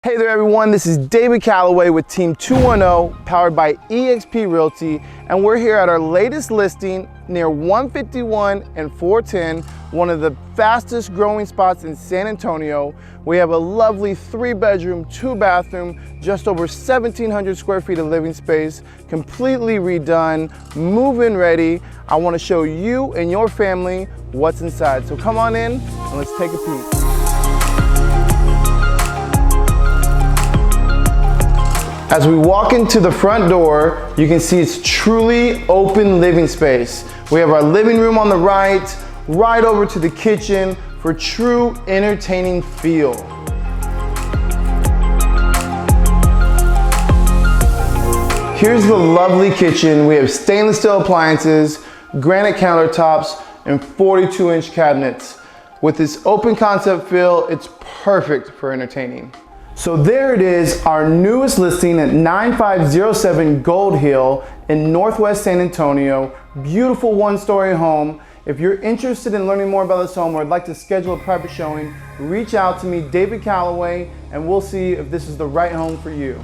Hey there everyone, this is David Calloway with Team 210 powered by eXp Realty, and we're here at our latest listing near 151 and 410, one of the fastest growing spots in San Antonio. We have a lovely 3-bedroom, 2-bathroom, just over 1,700 square feet of living space, completely redone, move-in ready. I want to show you and your family what's inside. So come on in and let's take a peek. As we walk into the front door, you can see it's truly open living space. We have our living room on the right over to the kitchen for true entertaining feel. Here's the lovely kitchen. We have stainless steel appliances, granite countertops, and 42-inch cabinets. With this open concept feel, it's perfect for entertaining. So there it is, our newest listing at 9507 Gold Hill in Northwest San Antonio. Beautiful 1-story home. If you're interested in learning more about this home or would like to schedule a private showing, reach out to me, David Calloway, and we'll see if this is the right home for you.